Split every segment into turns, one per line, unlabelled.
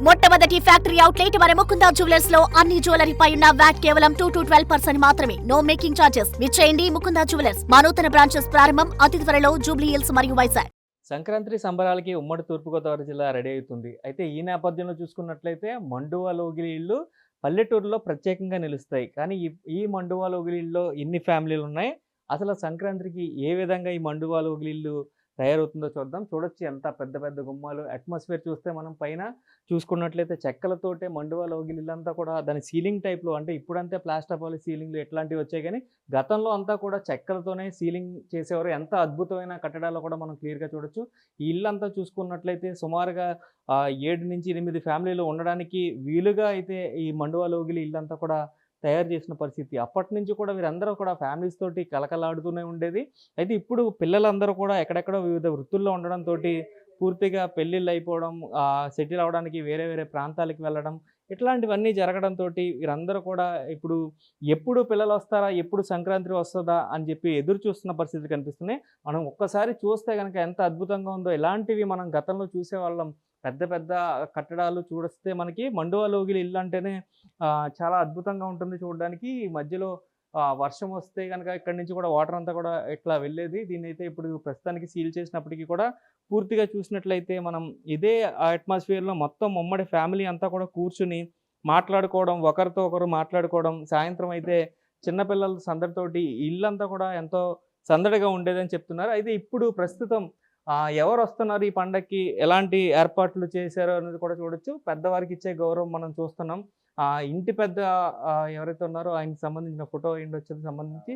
మొట్టమొదటి factory outlet మన Mukunda jewellers లో అన్ని జ్యువెలరీ పై ఉన్న వ్యాట్ కేవలం 2 to 12% మాత్రమే. No making charges. విచ్చేయండి ముకుందా జ్యువెలర్స్. మా నూతన బ్రాంచెస్ ప్రారంభం అతి త్వరలో జూబ్లీ హిల్స్ మరియు వైజాగ్.
సంక్రాంతి సంబరాలకి ఉమ్మడి తూర్పుగోదావరి జిల్లా రెడీ అవుతుంది. అయితే ఈ నేపథ్యంలో చూసుకున్నట్లయితే మండువా లోగిలి ఇళ్ళు పల్లెటూరులో ప్రత్యేకంగా నిలుస్తాయి. కానీ ఈ మండువా లోగిలి ఇళ్ళలో ఎన్ని ఫ్యామిలీలు ఉన్నాయి, అసలు సంక్రాంతికి ఏ విధంగా ఈ మండువా లోగిలి ఇల్లు తయారవుతుందో చూద్దాం. చూడొచ్చు ఎంత పెద్ద పెద్ద గుమ్మాలు. అట్మాస్ఫియర్ చూస్తే మనం పైన చూసుకున్నట్లయితే చెక్కలతోటే మండువా లోగిలి ఇల్లంతా కూడా దాని సీలింగ్ టైప్లో, అంటే ఇప్పుడంతే ప్లాస్టర్ పాలి సీలింగ్లు ఎట్లాంటివి వచ్చాయి, కానీ గతంలో అంతా కూడా చెక్కలతోనే సీలింగ్ చేసేవారు. ఎంత అద్భుతమైన కట్టడాలు కూడా మనం క్లియర్గా చూడొచ్చు. ఈ ఇల్లంతా చూసుకున్నట్లయితే సుమారుగా 7 నుంచి 8 ఫ్యామిలీలు ఉండడానికి వీలుగా అయితే ఈ మండువా లోగిలి ఇల్లంతా కూడా తయారు చేసిన పరిస్థితి. అప్పటి నుంచి కూడా వీరందరూ కూడా ఫ్యామిలీస్ తోటి కలకలాడుతూనే ఉండేది. అయితే ఇప్పుడు పిల్లలందరూ కూడా ఎక్కడెక్కడో వివిధ వృత్తుల్లో ఉండడంతో పూర్తిగా పెళ్ళిళ్ళు అయిపోవడం, సెటిల్ అవ్వడానికి వేరే వేరే ప్రాంతాలకు వెళ్ళడం, ఇట్లాంటివన్నీ జరగడంతో వీరందరూ కూడా ఇప్పుడు ఎప్పుడు పిల్లలు వస్తారా, ఎప్పుడు సంక్రాంతి వస్తుందా అని చెప్పి ఎదురు చూస్తున్న పరిస్థితులు కనిపిస్తున్నాయి. మనం ఒక్కసారి చూస్తే కనుక ఎంత అద్భుతంగా ఉందో, ఇలాంటివి మనం గతంలో చూసేవాళ్ళం. పెద్ద పెద్ద కట్టడాలు చూస్తే మనకి మండువా లోగిలి ఇల్లు అంటేనే చాలా అద్భుతంగా ఉంటుంది చూడడానికి. ఈ మధ్యలో వర్షం వస్తే కనుక ఇక్కడి నుంచి కూడా వాటర్ అంతా కూడా ఇట్లా వెళ్ళేది. దీన్నైతే ఇప్పుడు ప్రస్తుతానికి సీల్ చేసినప్పటికీ కూడా పూర్తిగా చూసినట్లయితే మనం ఇదే అట్మాస్ఫియర్లో మొత్తం ఉమ్మడి ఫ్యామిలీ అంతా కూడా కూర్చుని మాట్లాడుకోవడం, ఒకరితో ఒకరు మాట్లాడుకోవడం, సాయంత్రం అయితే చిన్నపిల్లల సందడితోటి ఇల్లంతా కూడా ఎంతో సందడిగా ఉండేదని చెప్తున్నారు. అయితే ఇప్పుడు ప్రస్తుతం ఎవరు వస్తున్నారు ఈ పండగకి, ఎలాంటి ఏర్పాట్లు చేశారో అనేది కూడా చూడొచ్చు. పెద్దవారికి ఇచ్చే గౌరవం మనం చూస్తున్నాం. ఇంటి పెద్ద ఎవరైతే ఉన్నారో ఆయనకి సంబంధించిన ఫోటో వచ్చేది సంబంధించి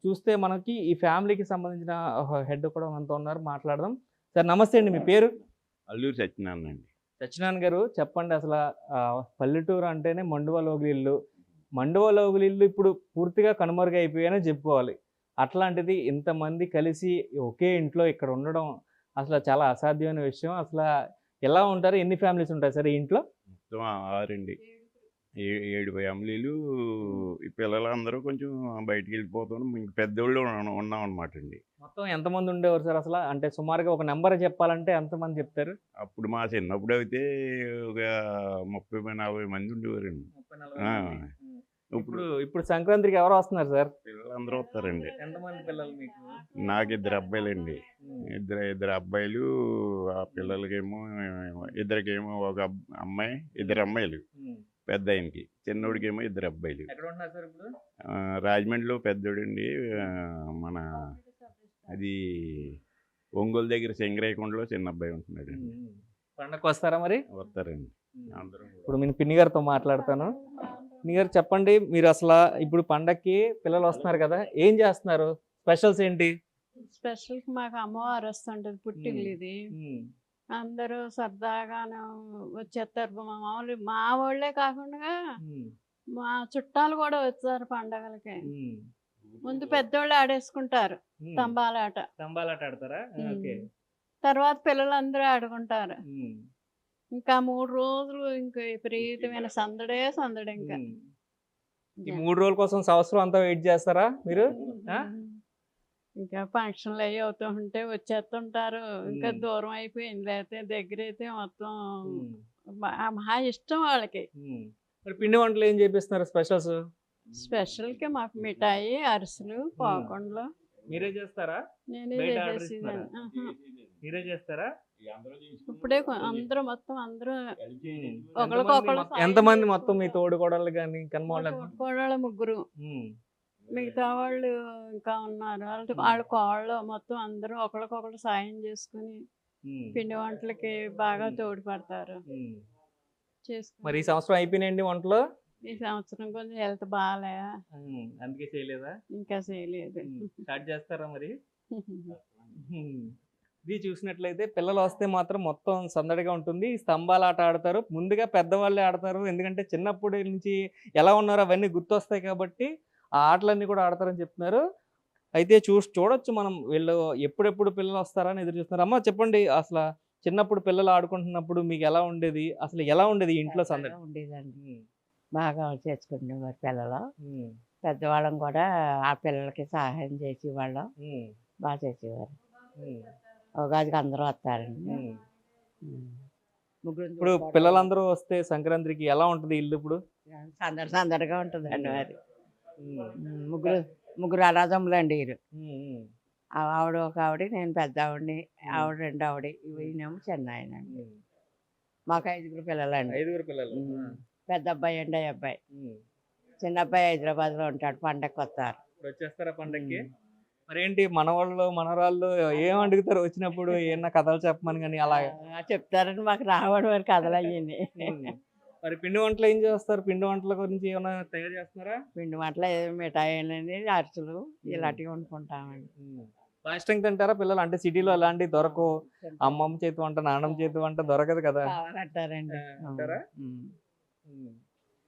చూస్తే మనకి ఈ ఫ్యామిలీకి సంబంధించిన హెడ్ కూడా మనతో ఉన్నారు, మాట్లాడదాం. సార్ నమస్తే అండి, మీ పేరు?
అల్లూరు సత్యనారాయణ అండి.
సత్యనారాయణ గారు చెప్పండి, అసలు పల్లెటూరు అంటేనే మండువా లోగిలి ఇల్లు. మండువా లోగిలి ఇల్లు ఇప్పుడు పూర్తిగా కనుమరుగైపోయాయని చెప్పుకోవాలి. అట్లాంటిది ఇంతమంది కలిసి ఒకే ఇంట్లో ఇక్కడ ఉండడం అసలు చాలా అసాధ్యమైన విషయం. అసలు ఎలా ఉంటారు, ఎన్ని ఫ్యామిలీస్ ఉంటాయి సార్ ఈ ఇంట్లో?
మొత్తం 6 అండి, 7 ఫ్యామిలీలు. ఈ పిల్లలందరూ కొంచెం బయటికి వెళ్ళిపోతాం, ఇంక పెద్దోళ్ళు ఉన్నాం అనమాట అండి.
మొత్తం ఎంతమంది ఉండేవారు సార్ అసలు? అంటే సుమారుగా ఒక నెంబర్ చెప్పాలంటే ఎంతమంది చెప్తారు?
అప్పుడు మా చిన్నప్పుడు అయితే ఒక 30-40 మంది ఉండేవారండి.
ఇప్పుడు ఇప్పుడు సంక్రాంతికి ఎవరు వస్తున్నారు సార్?
పిల్లలందరూ వస్తారండి.
ఎంతమంది పిల్లలు మీకు?
నాకు 2 అబ్బాయిలండి. ఇద్దరు అబ్బాయిలు. ఆ పిల్లలకేమో ఇద్దరికేమో ఒక అమ్మాయి, 2 అమ్మాయిలు. పెద్ద ఆయనకి, చిన్నోడికేమో 2 అబ్బాయిలు.
ఎక్కడ ఉన్నారు సార్ ఇప్పుడు?
రాజమండ్రిలో పెద్దోడండి. మన అది ఒంగోలు దగ్గర సింగరాయకొండలో చిన్న అబ్బాయి ఉంటున్నాడు.
పండగకు వస్తారా మరి?
వస్తారండి అందరూ.
ఇప్పుడు నేను పిన్ని గారితో మాట్లాడతాను. పిన్ని గారు చెప్పండి, మీరు అసలు ఇప్పుడు పండగకి పిల్లలు వస్తున్నారు కదా, ఏం చేస్తున్నారు? స్పెషల్స్ ఏంటి?
స్పెషల్ మాకు అమ్మవారు వస్తుంటది, పుట్టిల్లు ఇది. అందరూ సరదాగాను వచ్చేస్తారు. మామూలు మా వాళ్ళే కాకుండా మా చుట్టాలు కూడా వచ్చారు పండగలకి. ముందు పెద్దోళ్ళు ఆడేసుకుంటారు తంబాలాట.
తంబాలాట ఆడతారా?
తర్వాత పిల్లలందరూ ఆడుకుంటారు. ఇంకా 3 రోజులు ఇంకా విపరీతమైన సందడే సందడి. ఇంకా
ఈ 3 రోజుల కోసం సంవత్సరం అంతా వెయిట్ చేస్తారా మీరు?
ఇంకా ఫంక్షన్లు అవి అవుతూ ఉంటే వచ్చేస్తుంటారు. ఇంకా దూరం అయిపోయింది, లేకపోతే దగ్గర అయితే మొత్తం మహా ఇష్టం వాళ్ళకి.
మరి పిండి వంటలు ఏం చేపిస్తున్నారు స్పెషల్స్?
స్పెషల్కి మాకు మిఠాయి, అరిసెలు, పాకుండలు.
మీరే చేస్తారా?
నేనే చేసేదాన్ని.
మీరే చేస్తారా?
ఇప్పుడే అందరూ మొత్తం అందరూ ఒకరికొకరు.
ఎంతమంది మొత్తం మీ తోడుకోడళ్ళు కానీ
కోడళ్ళు 3, మిగతా వాళ్ళు ఇంకా ఉన్నారు. వాళ్ళ కోళ్ళు మొత్తం అందరూ ఒకరికొకరు సాయం చేసుకుని పిండి వంటలకి బాగా తోడ్పడతారు.
మరి ఈ సంవత్సరం అయిపోయినాయండి వంటలు?
ఈ సంవత్సరం కొంచెం హెల్త్ బాగాలే,
అందుకే చేయలేదా?
ఇంకా చేయలేదు.
స్టార్ట్ చేస్తారా మరి? ఇది చూసినట్లయితే పిల్లలు వస్తే మాత్రం మొత్తం సందడిగా ఉంటుంది. స్తంభాలు ఆట ఆడతారు, ముందుగా పెద్దవాళ్ళే ఆడతారు. ఎందుకంటే చిన్నప్పటి నుంచి ఎలా ఉన్నారో అవన్నీ గుర్తొస్తాయి కాబట్టి ఆ ఆటలన్నీ కూడా ఆడతారని చెప్తున్నారు. అయితే చూడొచ్చు మనం, వీళ్ళు ఎప్పుడెప్పుడు పిల్లలు వస్తారని ఎదురు చూస్తున్నారు. అమ్మ చెప్పండి, అసలు చిన్నప్పుడు పిల్లలు ఆడుకుంటున్నప్పుడు మీకు ఎలా ఉండేది, అసలు ఎలా ఉండేది ఇంట్లో సందడి?
ఉండేదండి, బాగా చేసుకునేవారు పిల్లలు. పెద్దవాళ్ళం కూడా ఆ పిల్లలకి సహాయం చేసేవాళ్ళం, బాగా చేసేవారు. ఉగాదికి అందరూ వస్తారండి. ముగ్గురు
ఇప్పుడు పిల్లలందరూ వస్తే సంక్రాంతికి ఎలా ఉంటుంది ఇల్లు ఇప్పుడు?
సందడిగా ఉంటుందండి మరి. ముగ్గురు ముగ్గురు అనాథములు అండి వీరు. ఆవిడ ఒక ఆవిడ, నేను పెద్ద ఆవిడని, ఆవిడ రెండో ఆవిడ, ఈయనేమో చిన్న ఆయన అండి. మాకు 5 పిల్లలండి.
5 పిల్లలు.
పెద్ద అబ్బాయి అండి అబ్బాయి, చిన్న అబ్బాయి హైదరాబాద్లో ఉంటాడు. పండగకి వస్తారు.
ఇప్పుడు వచ్చేస్తారా పండగకి? మరేంటి మనవాళ్ళు మనవరాళ్ళు ఏం అడుగుతారు వచ్చినప్పుడు? ఏమన్నా కథలు చెప్పమని కానీ అలా
చెప్తారండి, మాకు రావడం మరి కథలు అయ్యింది.
మరి పిండి వంటలు ఏం చేస్తారు? పిండి వంటల గురించి ఏమైనా తయారు చేస్తున్నారా?
పిండి వంటలు మిఠాయిలని, అరిసెలు ఇలాంటివి వండుకుంటామండి.
బాగా ఇష్టంగా తింటారా పిల్లలు? అంటే సిటీలో అలాంటివి దొరకవు. అమ్మమ్మ చేతి వంట, నాన్నమ్మ చేతి వంట దొరకదు కదా.
కావాలంటారండి.
అంటారా?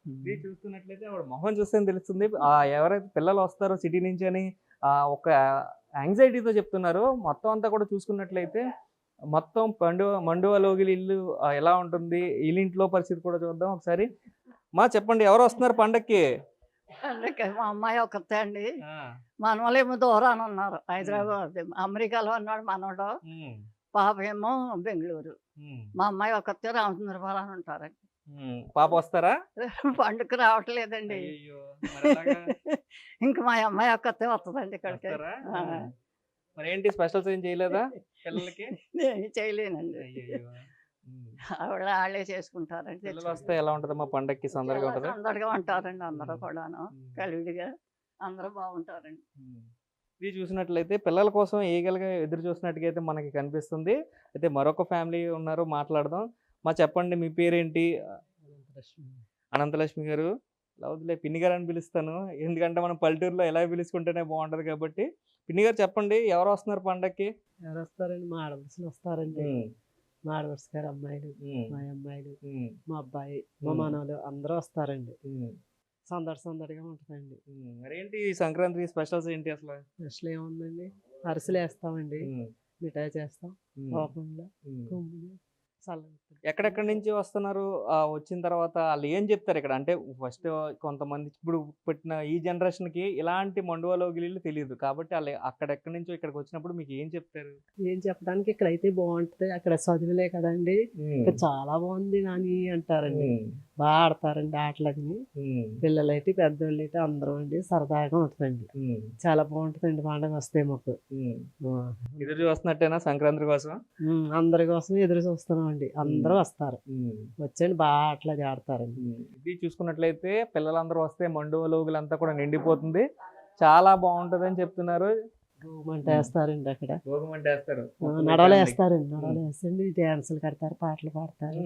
ఇది చూస్తున్నట్లయితే ఆవిడ మొహం చూస్తే తెలుస్తుంది. ఎవరైతే పిల్లలు వస్తారో సిటీ నుంచి అని ఒక యాంగ్జైటీతో చెప్తున్నారు. మొత్తం అంతా కూడా చూసుకున్నట్లయితే మొత్తం మండువా లోగిలి ఇల్లు ఎలా ఉంటుంది, వీళ్ళింట్లో పరిస్థితి కూడా చూద్దాం ఒకసారి. చెప్పండి, ఎవరు వస్తున్నారు పండక్కి?
అందుకే మా అమ్మాయి ఒక్కతే అండి. మనవలేమో దూరాన ఉన్నారు, హైదరాబాద్ అమెరికాలో ఉన్నాడు మనవడు, పాప ఏమో బెంగళూరు. మా అమ్మాయి ఒక్కతే రామచంద్రపురం ఉంటారండి.
పాప వస్తారా?
పండుగ రావట్లేదండి. ఇంక మా అమ్మాయి ఒక్కతే వస్తుందండి ఇక్కడికి.
మరి ఏంటి స్పెషల్స్ ఏం చేయలేదా పిల్లలకి?
నేను చేయలేనండి, ఆవిడ వాళ్ళే చేసుకుంటారండి.
పిల్లలు వస్తే ఎలా ఉంటదమ్మా పండక్కి? సందడిగా ఉంటదా?
సందడిగా ఉంటారండి, అందరూ కూడాను కలివిడిగా అందరూ బాగుంటారండి.
ఇది చూసినట్లయితే పిల్లల కోసం ఈగలుగా ఎదురు చూసినట్టుగా అయితే మనకి కనిపిస్తుంది. అయితే మరొక ఫ్యామిలీ ఉన్నారు, మాట్లాడదాం. చెప్పండి, మీ పేరేంటి? అనంతలక్ష్మి గారు. వదిలే పిన్ని గారు అని పిలుస్తాను, ఎందుకంటే మనం పల్లెటూరులో ఎలా పిలుచుకుంటేనే బాగుంటది కాబట్టి. పిన్ని గారు చెప్పండి, ఎవరు వస్తున్నారు పండక్కి?
ఎవరు వస్తారండి? మా ఆడపడుచులు వస్తారండి. మా ఆడపడుచు గారు అమ్మాయిలు, మా అమ్మాయిలు, మా అబ్బాయి, మా మనవలు అందరూ వస్తారండి. సందడిగా ఉంటుందండి.
మరేంటి సంక్రాంతి స్పెషల్స్ ఏంటి అసలు?
స్పెషల్ ఏముందండి, అరిసెలు వేస్తామండి, మిఠాయి చేస్తాం, కోపంలో కొమ్ములు,
ఎక్కడెక్కడి నుంచి వస్తున్నారు? వచ్చిన తర్వాత వాళ్ళు ఏం చెప్తారు ఇక్కడ? అంటే ఫస్ట్ కొంతమంది ఇప్పుడు పెట్టిన ఈ జనరేషన్ కి ఇలాంటి మండువా లోగిలీలు తెలియదు కాబట్టి వాళ్ళు అక్కడెక్కడి నుంచో ఇక్కడికి వచ్చినప్పుడు మీకు ఏం చెప్తారు?
ఏం చెప్పడానికి, ఇక్కడైతే బాగుంటది, అక్కడ చదువులే కదండి, ఇక్కడ చాలా బాగుంది నాని అంటారండి. బాగా ఆడతారండి ఆటలు అది. పిల్లలైతే పెద్దోళ్ళు అయితే అందరూ అండి సరదాగా ఉంటుందండి. చాలా బాగుంటుందండి పండుగ వస్తే మాకు.
ఎదురు చూస్తున్నట్టేనా సంక్రాంతి కోసం?
అందరి కోసం ఎదురు చూస్తున్నాం అండి, అందరూ వస్తారు, వచ్చండి బాగా ఆటలు అది ఆడతారండి.
ఇది చూసుకున్నట్లయితే పిల్లలందరూ వస్తే మండువా లోగులంతా కూడా నిండిపోతుంది, చాలా బాగుంటది అని చెప్తున్నారు.
గోమంట వేస్తారండి, అక్కడ
గోగుమంట వేస్తారు,
నడవలు వేస్తారండి, నడవలు వేస్తండి, డాన్సులు కడతారు, పాటలు పాడతారు,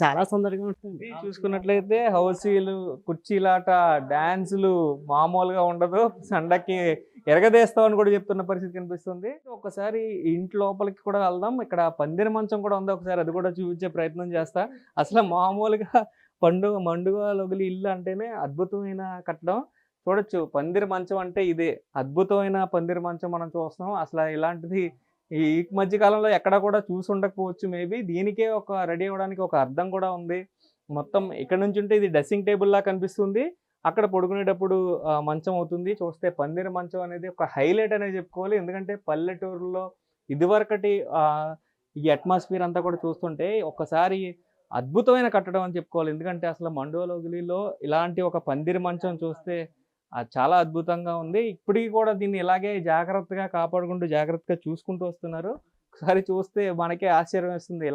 చాలా సందడిగా ఉంటుంది.
చూసుకున్నట్లయితే హౌసీలు, కుర్చీలాట, డాన్సులు మామూలుగా ఉండదు. సండకి ఎరగదేస్తామని కూడా చెప్తున్న పరిస్థితి కనిపిస్తుంది. ఒకసారి ఇంటి లోపలికి కూడా వెళ్దాం. ఇక్కడ పందిరి మంచం కూడా ఉంది, ఒకసారి అది కూడా చూపించే ప్రయత్నం చేస్తా. అసలు మామూలుగా మండువా లోగిలి ఇల్లు అంటేనే అద్భుతమైన కట్టడం. చూడొచ్చు, పందిరి మంచం అంటే ఇదే అద్భుతమైన పందిరి మంచం మనం చూస్తున్నాం. అసలు ఇలాంటిది ఈ మధ్య కాలంలో ఎక్కడ కూడా చూసి ఉండకపోవచ్చు మేబీ. దీనికే ఒక రెడీ అవ్వడానికి ఒక అర్థం కూడా ఉంది. మొత్తం ఇక్కడ నుంచి ఉంటే ఇది డ్రెస్సింగ్ టేబుల్ లా కనిపిస్తుంది, అక్కడ పడుకునేటప్పుడు మంచం అవుతుంది. చూస్తే పందిరి మంచం అనేది ఒక హైలైట్ అనేది చెప్పుకోవాలి. ఎందుకంటే పల్లెటూరులో ఇదివరకటి ఈ అట్మాస్ఫియర్ అంతా కూడా చూస్తుంటే ఒక్కసారి అద్భుతమైన కట్టడం అని చెప్పుకోవాలి. ఎందుకంటే అసలు మండువా లోగిలిలో ఇలాంటి ఒక పందిరి మంచం చూస్తే చాలా అద్భుతంగా ఉంది. ఇప్పటికీ కూడా దీన్ని ఇలాగే జాగ్రత్తగా కాపాడుకుంటూ జాగ్రత్తగా చూసుకుంటూ వస్తున్నారు. ఒకసారి చూస్తే మనకే ఆశ్చర్యం వేస్తుంది,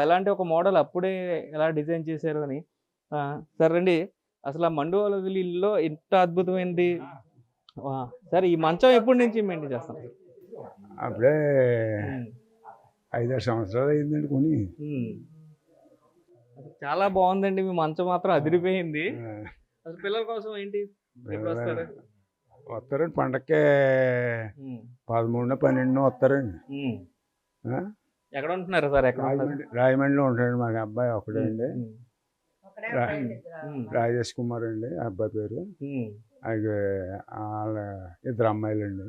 ఎలాంటి ఒక మోడల్ అప్పుడే ఎలా డిజైన్ చేశారు అని. సరే అండి, అసలు మండువా లోగిలిలో ఇంత అద్భుతమైనది సరే ఈ మంచం ఎప్పటి నుంచి మెయింటైన్ చేస్తాం?
అప్పుడే 5-6 సంవత్సరాలు అయిందండి కొని.
చాలా బాగుందండి, మీ మంచం మాత్రం అదిరిపోయింది. అసలు పిల్లల కోసం ఏంటి ఎప్పుడు వస్తారు?
వస్తారండి పండక్కే 11-12 వస్తారండి.
ఎక్కడ ఉంటున్నారు సార్? ఎక్కడ
రాజమండ్రిలో ఉంటాడండి మా అబ్బాయి ఒకటే అండి, రాజేష్ కుమార్ అండి అబ్బాయి పేరు. అది వాళ్ళ 2 అమ్మాయిలండి,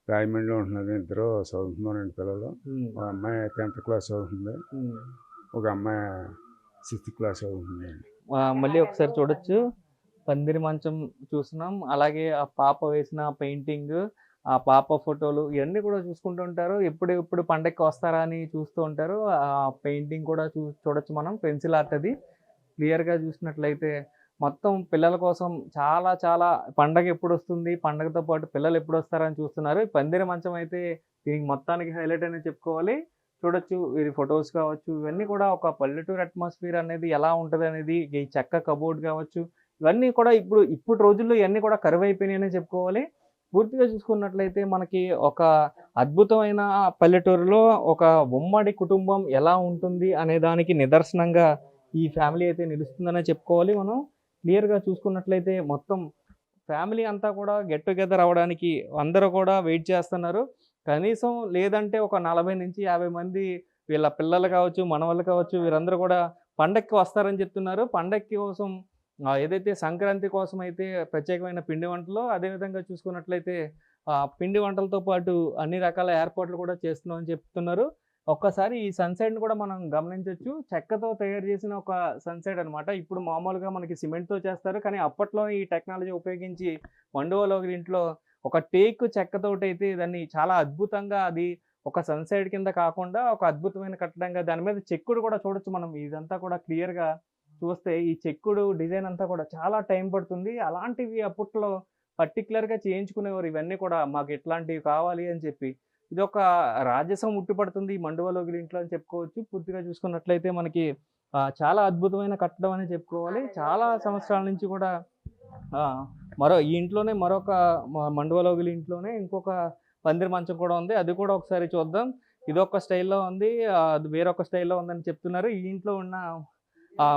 రాజమండ్రిలో ఉంటున్నారు. 2 చదువుతున్నారండి పిల్లలు. ఒక అమ్మాయి 10th క్లాస్ చదువుతుంది, ఒక అమ్మాయి 6th క్లాస్ చదువుతుందండి.
మళ్ళీ ఒకసారి చూడొచ్చు, పందిరి మంచం చూస్తున్నాం, అలాగే ఆ పాప వేసిన పెయింటింగ్, ఆ పాప ఫోటోలు ఇవన్నీ కూడా చూసుకుంటూ ఉంటారు. ఎప్పుడు పండగకి వస్తారా అని చూస్తూ ఉంటారు. ఆ పెయింటింగ్ కూడా చూడొచ్చు మనం. పెన్సిల్ ఆర్ట్ అది. క్లియర్‌గా చూసినట్లయితే మొత్తం పిల్లల కోసం చాలా చాలా పండగ ఎప్పుడొస్తుంది, పండగతో పాటు పిల్లలు ఎప్పుడొస్తారని చూస్తున్నారు. ఈ పందిరి మంచం అయితే దీనికి మొత్తానికి హైలైట్ అనే చెప్పుకోవాలి. చూడొచ్చు ఇది ఫోటోస్ కావచ్చు, ఇవన్నీ కూడా ఒక పల్లెటూరు అట్మాస్ఫియర్ అనేది ఎలా ఉంటదనేది, ఈ చెక్క కబోర్డ్ కావచ్చు, ఇవన్నీ కూడా ఇప్పుడు రోజుల్లో ఇవన్నీ కూడా కరువైపోయినాయనే చెప్పుకోవాలి. పూర్తిగా చూసుకున్నట్లయితే మనకి ఒక అద్భుతమైన పల్లెటూరులో ఒక ఉమ్మడి కుటుంబం ఎలా ఉంటుంది అనే దానికి నిదర్శనంగా ఈ ఫ్యామిలీ అయితే నిలుస్తుందనే చెప్పుకోవాలి మనం. క్లియర్‌గా చూసుకున్నట్లయితే మొత్తం ఫ్యామిలీ అంతా కూడా గెట్ టుగెదర్ అవ్వడానికి అందరూ కూడా వెయిట్ చేస్తున్నారు. కనీసం లేదంటే ఒక 40-50 మంది వీళ్ళ పిల్లలు కావచ్చు, మనవళ్ళు కావచ్చు, వీరందరూ కూడా పండక్కి వస్తారని చెప్తున్నారు. పండక్కి కోసం ఏదైతే సంక్రాంతి కోసం అయితే ప్రత్యేకమైన పిండి వంటలు, అదేవిధంగా చూసుకున్నట్లయితే పిండి వంటలతో పాటు అన్ని రకాల ఏర్పాట్లు కూడా చేస్తున్నామని చెప్తున్నారు. ఒక్కసారి ఈ సన్‌సెట్‌ని కూడా మనం గమనించొచ్చు. చెక్కతో తయారు చేసిన ఒక సన్‌సెట్ అనమాట. ఇప్పుడు మామూలుగా మనకి సిమెంట్‌తో చేస్తారు. కానీ అప్పట్లో ఈ టెక్నాలజీ ఉపయోగించి మండువాలో ఇంట్లో ఒక టేకు చెక్కతోటైతే దాన్ని చాలా అద్భుతంగా అది ఒక సన్‌సెట్ కింద కాకుండా ఒక అద్భుతమైన కట్టడంగా దాని మీద చెక్కుడు కూడా చూడొచ్చు మనం. ఇదంతా కూడా క్లియర్‌గా చూస్తే ఈ చెక్కుడు డిజైన్ అంతా కూడా చాలా టైం పడుతుంది. అలాంటివి అప్పట్లో పర్టిక్యులర్‌గా చేయించుకునేవారు ఇవన్నీ కూడా. మాకు ఇట్లాంటివి కావాలి అని చెప్పి. ఇదొక రాజసం ఉట్టిపడుతుంది ఈ మండువాలోగిలి ఇంట్లో అని చెప్పుకోవచ్చు. పూర్తిగా చూసుకున్నట్లయితే మనకి చాలా అద్భుతమైన కట్టడం అనే చెప్పుకోవాలి. చాలా సంవత్సరాల నుంచి కూడా ఈ ఇంట్లోనే మరొక మండువాలోగిలి ఇంట్లోనే ఇంకొక పందిరి మంచం కూడా ఉంది. అది కూడా ఒకసారి చూద్దాం. ఇదొక స్టైల్‌లో ఉంది. అది వేరొక స్టైల్‌లో ఉందని చెప్తున్నారు. ఈ ఇంట్లో ఉన్న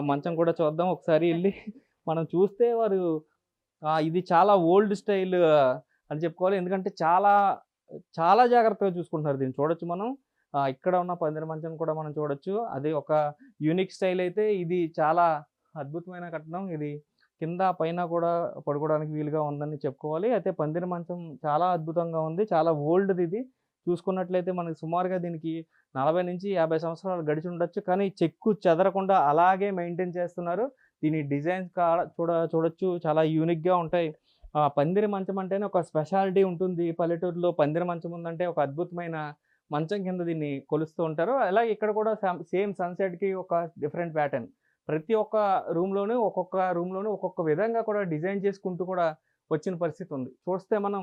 మంచం కూడా చూద్దాం ఒకసారి ఎళ్లి. మనం చూస్తే ఇది చాలా ఓల్డ్ స్టైల్ అని చెప్పుకోవాలి. ఎందుకంటే చాలా, చాలా జాగ్రత్తగా చూసుకుంటున్నారు దీన్ని. చూడొచ్చు మనం. ఇక్కడ ఉన్న పందిరి మంచం కూడా మనం చూడొచ్చు. అది ఒక యూనిక్ స్టైల్ అయితే ఇది చాలా అద్భుతమైన కట్టడం. ఇది కింద పైన కూడా పడుకోవడానికి వీలుగా ఉందని చెప్పుకోవాలి. అయితే పందిరి మంచం చాలా అద్భుతంగా ఉంది. చాలా ఓల్డ్‌ది ఇది. చూసుకున్నట్లయితే మనకి సుమారుగా దీనికి 40-50 సంవత్సరాలు గడిచి ఉండొచ్చు. కానీ చెక్కు చెదరకుండా అలాగే మెయింటైన్ చేస్తున్నారు. దీని డిజైన్స్ చూడొచ్చు. చాలా యూనిక్‌గా ఉంటాయి. పందిరి మంచం అంటేనే ఒక స్పెషాలిటీ ఉంటుంది. పల్లెటూరులో పందిరి మంచం ఉందంటే ఒక అద్భుతమైన మంచం కింద దీన్ని కొలుస్తూ ఉంటారు. అలాగే ఇక్కడ కూడా సేమ్ సన్‌సెట్‌కి ఒక డిఫరెంట్ ప్యాటర్న్. ప్రతి ఒక్క రూమ్‌లోనూ ఒక్కొక్క విధంగా కూడా డిజైన్ చేసుకుంటూ కూడా వచ్చిన పరిస్థితి ఉంది. చూస్తే మనం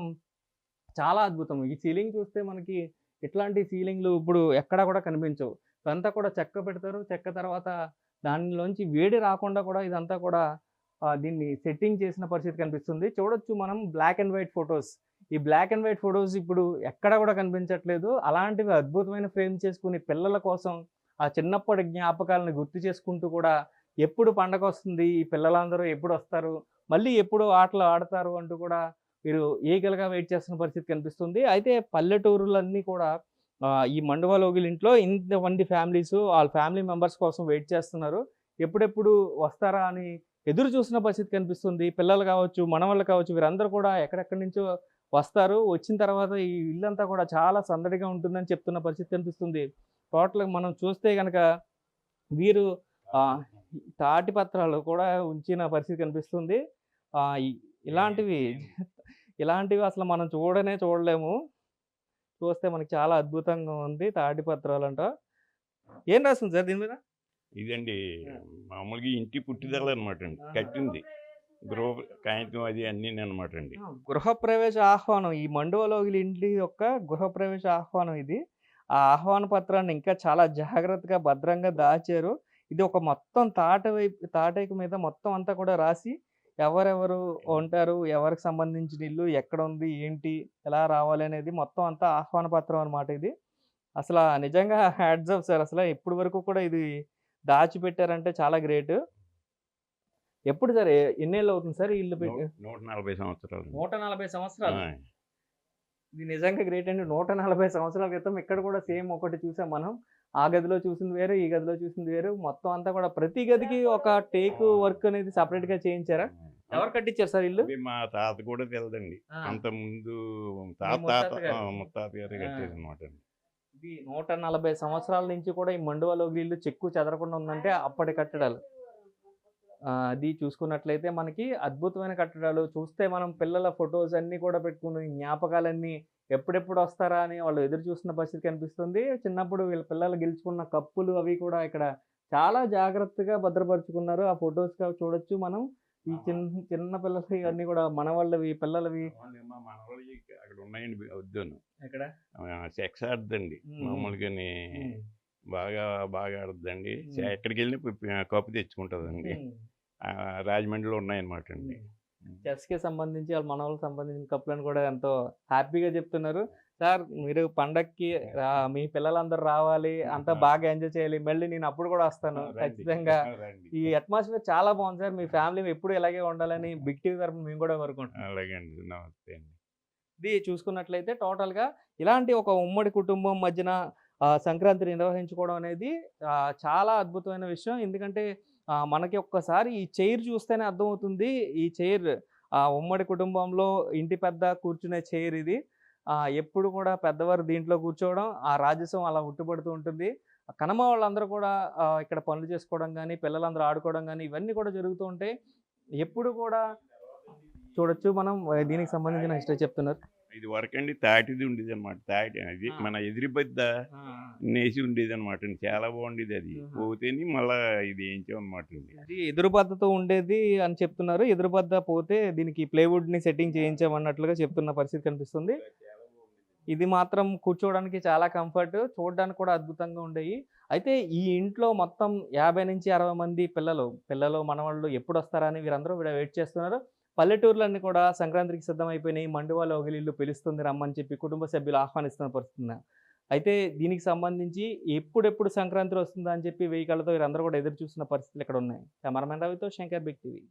చాలా అద్భుతం. ఈ సీలింగ్ చూస్తే మనకి ఇట్లాంటి సీలింగ్‌లు ఇప్పుడు ఎక్కడా కూడా కనిపించవు. ఇదంతా కూడా చెక్క పెడతారు. చెక్క తర్వాత దానిలోంచి వేడి రాకుండా కూడా ఇదంతా కూడా దీన్ని సెట్టింగ్ చేసిన పరిస్థితి కనిపిస్తుంది. చూడొచ్చు మనం బ్లాక్ అండ్ వైట్ ఫోటోస్. ఈ బ్లాక్ అండ్ వైట్ ఫోటోస్ ఇప్పుడు ఎక్కడా కూడా కనిపించట్లేదు. అలాంటివి అద్భుతమైన ఫ్రేమ్ చేసుకొని పిల్లల కోసం ఆ చిన్నప్పటి జ్ఞాపకాలను గుర్తు చేసుకుంటూ కూడా ఎప్పుడు పండగొస్తుంది, ఈ పిల్లలందరూ ఎప్పుడొస్తారు, మళ్ళీ ఎప్పుడు ఆటలు ఆడతారు అంటూ కూడా వీరు ఈగలుగా వెయిట్ చేస్తున్న పరిస్థితి కనిపిస్తుంది. అయితే పల్లెటూరులన్నీ కూడా ఈ మండువాలోగిలి ఇంట్లో ఇంతమంది ఫ్యామిలీస్ వాళ్ళ ఫ్యామిలీ మెంబర్స్ కోసం వెయిట్ చేస్తున్నారు. ఎప్పుడెప్పుడు వస్తారా అని ఎదురు చూస్తున్న పరిస్థితి కనిపిస్తుంది. పిల్లలు కావచ్చు, మనవళ్ళు కావచ్చు, వీరందరూ కూడా ఎక్కడెక్కడి నుంచో వస్తారు. వచ్చిన తర్వాత ఈ ఇల్లంతా కూడా చాలా సందడిగా ఉంటుందని చెప్తున్న పరిస్థితి కనిపిస్తుంది. టోటల్‌గా మనం చూస్తే గనక వీరు తాటి పత్రాలు కూడా ఉంచిన పరిస్థితి కనిపిస్తుంది. ఆహ్, ఇ ఇలాంటివి అసలు మనం చూడలేము. చూస్తే మనకి చాలా అద్భుతంగా ఉంది. తాటి పత్రాలంట. ఏం రాసుంది సార్ దీని మీద?
ఇదండి మామూలుగా ఇంటి పుట్టిదల అనమాట అండి. కట్టింది గృహ కాగితం అది అన్నీ అనమాట అండి.
గృహప్రవేశ ఆహ్వానం. ఈ మండువాలోగిలి ఇంటి యొక్క గృహప్రవేశ ఆహ్వానం ఇది. ఆ ఆహ్వాన పత్రాన్ని ఇంకా చాలా జాగ్రత్తగా భద్రంగా దాచారు. ఇది ఒక మొత్తం తాటేకు మీద మొత్తం అంతా కూడా రాసి ఎవరెవరు ఉంటారు, ఎవరికి సంబంధించిన ఇల్లు, ఎక్కడుంది, ఏంటి, ఎలా రావాలి అనేది మొత్తం అంతా ఆహ్వాన పత్రం అనమాట ఇది. అసల నిజంగా హ్యాట్స్ ఆఫ్ సార్. అసల ఇప్పటి వరకు కూడా ఇది దాచిపెట్టారంటే చాలా గ్రేట్. ఎప్పుడు సార్ ఎన్నేళ్ళు అవుతుంది సార్ ఈ ఇల్లు పెట్టి?
140 సంవత్సరాలు.
140 సంవత్సరాలు. ఇది నిజంగా గ్రేట్ అండి. 140 సంవత్సరాల క్రితం ఇక్కడ కూడా సేమ్ ఒకటి చూసాం మనం. ఆ గదిలో చూసింది వేరు, ఈ గదిలో చూసింది వేరు. మొత్తం అంతా కూడా ప్రతి గదికి ఒక టేకు వర్క్ అనేది సెపరేట్‌గా చేయించారా? ఎవరు కట్టించారు సార్ ఇల్లు?
అది మా తాత కూడా తెలదండి. అంతకుముందు ముత్తాత గారు కట్టారనమాట అండి.
ఇది 140 సంవత్సరాల నుంచి కూడా ఈ మండువాలోగిలి ఇల్లు చెక్కు చెదరకుండా ఉందంటే అప్పటి కట్టడాలు. అది చూసుకున్నట్లయితే మనకి అద్భుతమైన కట్టడాలు. చూస్తే మనం పిల్లల ఫోటోస్ అన్నీ కూడా పెట్టుకుని జ్ఞాపకాలన్నీ ఎప్పుడెప్పుడు వస్తారా అని వాళ్ళు ఎదురు చూస్తున్న పరిస్థితి కనిపిస్తుంది. చిన్నప్పుడు వీళ్ళ పిల్లలు గెలుచుకున్న కప్పులు అవి కూడా ఇక్కడ చాలా జాగ్రత్తగా భద్రపరుచుకున్నారు. ఆ ఫోటోస్‌గా చూడొచ్చు మనం. ఈ చిన్న పిల్లలవి ఇవన్నీ కూడా మనవాళ్ళవి, పిల్లలవి.
మా మనవళ్ళవి అక్కడ ఉన్నాయండి వద్దును.
ఎక్కడ?
చెక్స్ ఆడుద్దండి మామూలుగానే. బాగా బాగా ఆడుద్దండి. ఎక్కడికి వెళ్ళినా కప్పు తెచ్చుకుంటుందండి. రాజమండ్రిలో ఉన్నాయన్నమాట అండి.
చెస్‌కి సంబంధించి వాళ్ళ మనవళ్ళకి సంబంధించిన కప్పులను కూడా ఎంతో హ్యాపీగా చెప్తున్నారు. సార్ మీరు పండక్కి మీ పిల్లలందరూ రావాలి, అంతా బాగా ఎంజాయ్ చేయాలి. మళ్ళీ నేను అప్పుడు కూడా వస్తాను ఖచ్చితంగా. ఈ అట్మాస్ఫియర్ చాలా బాగుంది సార్. మీ ఫ్యామిలీ ఎప్పుడు ఇలాగే ఉండాలని బిగ్ టీవీ తరపున మేము కూడా కోరుకుంటున్నాం.
అలాగే అండి. నమస్తే అండి.
ఇది చూసుకున్నట్లయితే టోటల్‌గా ఇలాంటి ఒక ఉమ్మడి కుటుంబం మధ్యన సంక్రాంతి నిర్వహించుకోవడం అనేది చాలా అద్భుతమైన విషయం. ఎందుకంటే మనకి ఒక్కసారి ఈ చైర్ చూస్తేనే అర్థమవుతుంది. ఈ చైర్ ఉమ్మడి కుటుంబంలో ఇంటి పెద్ద కూర్చునే చైర్ ఇది. ఎప్పుడు కూడా పెద్దవారు దీంట్లో కూర్చోవడం, ఆ రాజసం అలా ఉట్టుపడుతూ ఉంటుంది. కనమ వాళ్ళందరూ కూడా ఇక్కడ పనులు చేసుకోవడం గానీ, పిల్లలందరూ ఆడుకోవడం గానీ, ఇవన్నీ కూడా జరుగుతూ ఉంటాయి. ఎప్పుడు కూడా చూడొచ్చు మనం. దీనికి సంబంధించిన హిస్టరీ చెప్తున్నారు.
ఇది వరకండి తాటిది ఉండేది అనమాట. తాటి అది మన ఎదురు పెద్ద నేసి ఉండేది అనమాట అండి. చాలా బాగుండేది అది. పోతేని మళ్ళా ఇది వేయించామన్నమాట అండి.
అది ఎదురుబద్దతో ఉండేది అని చెప్తున్నారు. ఎదురుబద్ద పోతే దీనికి ప్లేవుడ్‌ని సెట్టింగ్ చేయించామన్నట్లుగా చెప్తున్న పరిస్థితి కనిపిస్తుంది. ఇది మాత్రం కూర్చోవడానికి చాలా కంఫర్ట్. చూడడానికి కూడా అద్భుతంగా ఉండేయి. అయితే ఈ ఇంట్లో మొత్తం 50-60 మంది పిల్లలు, మనవాళ్ళు ఎప్పుడొస్తారా అని వీరందరూ వెయిట్ చేస్తున్నారు. పల్లెటూర్లన్నీ కూడా సంక్రాంతికి సిద్ధమైపోయినాయి. మండువా లోగిలిల్లు పిలుస్తుంది రమ్మని చెప్పి కుటుంబ సభ్యులు ఆహ్వానిస్తున్న పరిస్థితి. అయితే దీనికి సంబంధించి ఎప్పుడెప్పుడు సంక్రాంతి వస్తుందా అని చెప్పి 1000 కళ్ళతో వీరందరూ కూడా ఎదురు చూస్తున్న పరిస్థితులు ఇక్కడ ఉన్నాయి. కెమెరామెన్ రవితో శంకర్, బిగ్ టీవీ.